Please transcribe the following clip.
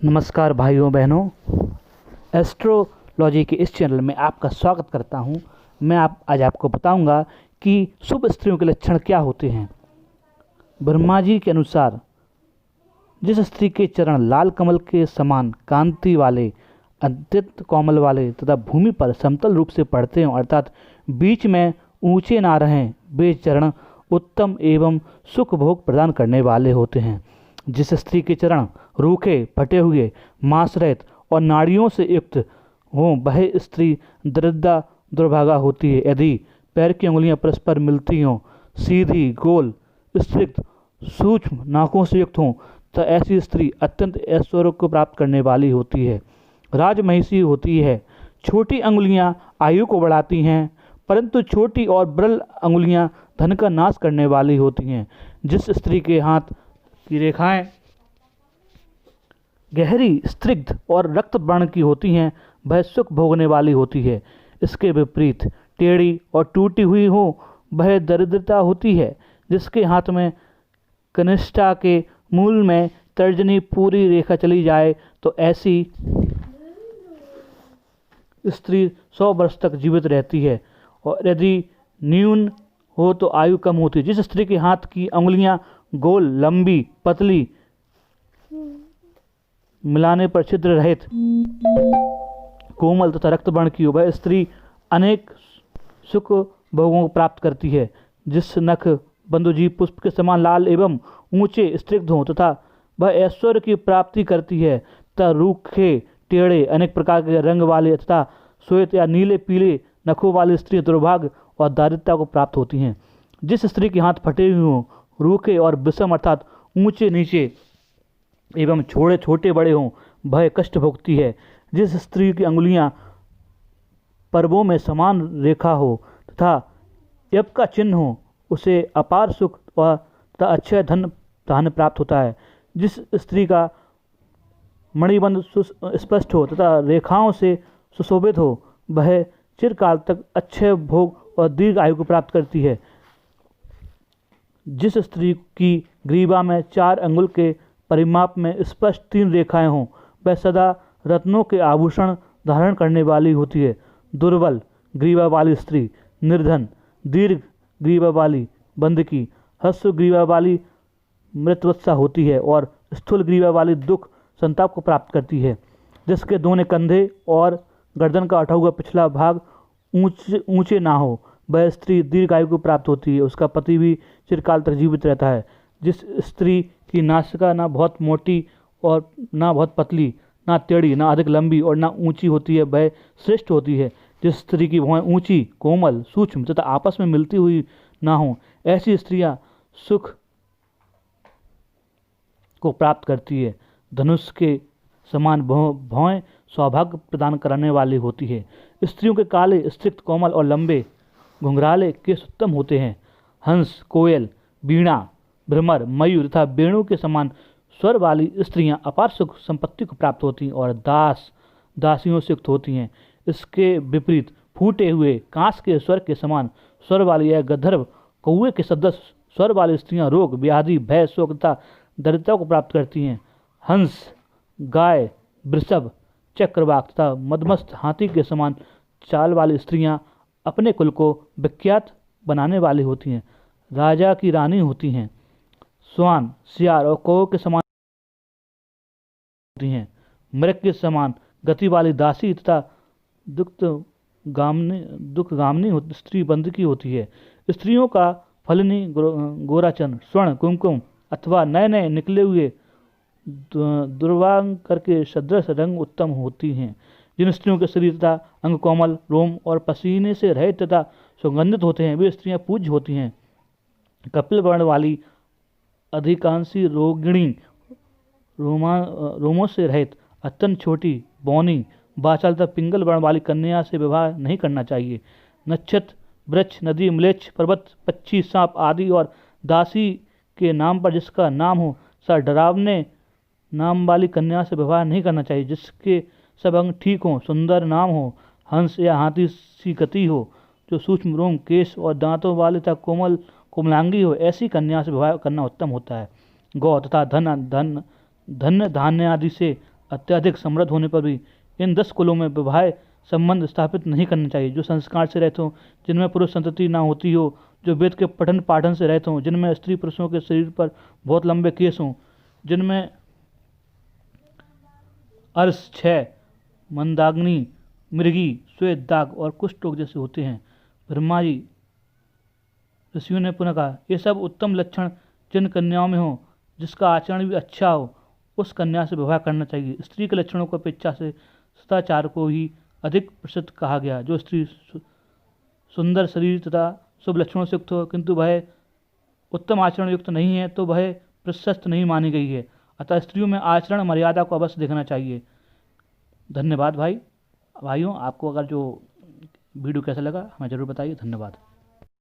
नमस्कार भाइयों बहनों, एस्ट्रोलॉजी के इस चैनल में आपका स्वागत करता हूं। मैं आज आपको बताऊंगा कि शुभ स्त्रियों के लक्षण क्या होते हैं। ब्रह्मा जी के अनुसार जिस स्त्री के चरण लाल कमल के समान कांति वाले, अत्यंत कोमल वाले तथा भूमि पर समतल रूप से पड़ते हों, अर्थात बीच में ऊंचे ना रहें, वे चरण उत्तम एवं सुख भोग प्रदान करने वाले होते हैं। जिस स्त्री के चरण रूखे, फटे हुए, मांस रहित और नाड़ियों से युक्त हों, वह स्त्री दरिद्रा दुर्भागा होती है। यदि पैर की उंगलियां परस्पर मिलती हों, सीधी, गोल, स्त्रिक्त, सूक्ष्म नाकों से युक्त हों, तो ऐसी स्त्री अत्यंत ऐश्वर्य को प्राप्त करने वाली होती है, राजमहिषी होती है। छोटी अंगुलियां आयु को बढ़ाती हैं, परंतु छोटी और ब्रल अंगुलियां धन का नाश करने वाली होती हैं। जिस स्त्री के हाथ की रेखाएं गहरी, स्निग्ध और रक्त वर्ण की होती हैं, वह सुख भोगने वाली होती है। इसके विपरीत टेढ़ी और टूटी हुई हो, वह दरिद्रता होती है। जिसके हाथ में कनिष्ठा के मूल में तर्जनी पूरी रेखा चली जाए, तो ऐसी स्त्री 100 वर्ष तक जीवित रहती है, और यदि न्यून हो तो आयु कम होती है। जिस स्त्री के हाथ की अंगुलियां गोल, लंबी, पतली, मिलाने पर छिद्र रहित, कोमल तथा रक्त वर्ण की हो, वह स्त्री अनेक सुख भोगों को प्राप्त करती है। जिस नख बंधुजीव पुष्प के समान लाल एवं ऊंचे स्निग्ध हों तथा वह ऐश्वर्य की प्राप्ति करती है, तथा रूखे, टेढ़े, अनेक प्रकार के रंग वाले तथा श्वेत या नीले पीले नखों वाली स्त्री दुर्भाग्य और दारिद्रता को प्राप्त होती हैं। जिस स्त्री के हाथ फटे हुए हों, रूखे और विषम अर्थात ऊंचे नीचे एवं छोटे छोटे बड़े हों, वह कष्ट भोगती है। जिस स्त्री की अंगुलियां पर्वों में समान रेखा हो तथा यप का चिन्ह हो, उसे अपार सुख तथा अच्छे धन प्राप्त होता है। जिस स्त्री का मणिबंध स्पष्ट हो तथा रेखाओं से सुशोभित हो, वह चिरकाल तक अच्छे भोग और दीर्घ आयु को प्राप्त करती है। जिस स्त्री की ग्रीवा में 4 अंगुल के परिमाप में स्पष्ट 3 रेखाएं हों, वह सदा रत्नों के आभूषण धारण करने वाली होती है। दुर्बल ग्रीवा वाली स्त्री निर्धन, दीर्घ ग्रीवा वाली बंधकी, ह्रस्व ग्रीवा वाली मृतवत्सा होती है, और स्थूल ग्रीवा वाली दुख संताप को प्राप्त करती है। जिसके दोनों कंधे और गर्दन का उठा हुआ पिछला भाग ऊंचे ना हो, वह स्त्री दीर्घायु को प्राप्त होती है। उसका पति भी चिरकाल तक जीवित रहता है। जिस स्त्री की नासिका ना बहुत मोटी और ना बहुत पतली, ना टेढ़ी, ना अधिक लंबी और ना ऊंची होती है, वह श्रेष्ठ होती है। जिस स्त्री की भौहें ऊंची, कोमल, सूक्ष्म तथा आपस में मिलती हुई ना हो, ऐसी स्त्रियां सुख को प्राप्त करती है। धनुष के समान भौहें सौभाग्य प्रदान कराने वाली होती है। स्त्रियों के काले, स्निग्ध, कोमल और लंबे घुंघराले केश उत्तम होते हैं। हंस, कोयल, वीणा, भ्रमर, मयूर तथा वेणु के समान स्वर वाली स्त्रियां अपार सुख संपत्ति को प्राप्त होती हैं और दासियों से युक्त होती हैं। इसके विपरीत फूटे हुए कांस के स्वर के समान स्वर वाली या गंधर्व कौवे के सदस्य स्वर वाली स्त्रियां रोग, व्याधि, भय, शोक तथा दरिद्रता को प्राप्त करती हैं। हंस, गाय, वृषभ, चक्रवाक तथा मदमस्त हाथी के समान चाल वाली स्त्रियां अपने कुल को विख्यात बनाने वाली होती हैं, राजा की रानी होती हैं। स्वान, सियार और कौवे के समान होती हैं। मृग के समान गति वाली दासी तथा दुखगामिनी स्त्री बंधकी होती है। स्त्रियों का फलनी, गोराचन, स्वर्ण, कुमकुम अथवा नए नए निकले हुए दुर्वांग करके सदृश रंग उत्तम होती हैं। जिन स्त्रियों के शरीर तथा अंग कोमल, रोम और पसीने से रहित तथा सुगंधित होते हैं, वे स्त्रियां पूज्य होती हैं। कपिल वर्ण वाली, अधिकांशी रोगिणी, रोमों से रहित, अत्यंत छोटी, बौनी, बाचाल तथा पिंगल वर्ण वाली कन्या से विवाह नहीं करना चाहिए। नक्षत्र, वृक्ष, नदी, म्लेच्छ, पर्वत, पक्षी, सांप आदि और दासी के नाम पर जिसका नाम हो, सा डरावने नाम वाली कन्या से विवाह नहीं करना चाहिए। जिसके सब अंग ठीक हों, सुंदर नाम हो, हंस या हाथी सी गति हो, जो सूक्ष्म रोम, केश और दांतों वाले तथा कोमलांगी हो, ऐसी कन्या से विवाह करना उत्तम होता है। गौ तथा धन धान्य आदि से अत्यधिक समृद्ध होने पर भी इन 10 कुलों में वैवाहिक संबंध स्थापित नहीं करना चाहिए, जो संस्कार से रहते हों, जिनमें पुरुष संतति ना होती हो, जो वेद के पठन पाठन से रहते हों, जिनमें स्त्री पुरुषों के शरीर पर बहुत लंबे केस हों, जिनमें अर्श, क्षय, मंदाग्नि, मृगी, श्वेत दाग और कुष्ठ रोग जैसे होते हैं। ब्रह्मा जी ऋषियों ने पुनः कहा, ये सब उत्तम लक्षण जिन कन्याओं में हो, जिसका आचरण भी अच्छा हो, उस कन्या से विवाह करना चाहिए। स्त्री के लक्षणों की अपेक्षा से सदाचार को ही अधिक प्रसिद्ध कहा गया। जो स्त्री सुंदर शरीर तथा शुभ लक्षणों से युक्त हो, किंतु वह उत्तम आचरण युक्त नहीं है, तो वह प्रशस्त नहीं मानी गई है। अतः स्त्रियों में आचरण मर्यादा को अवश्य देखना चाहिए। धन्यवाद भाइयों, आपको अगर जो वीडियो कैसा लगा हमें ज़रूर बताइए। धन्यवाद।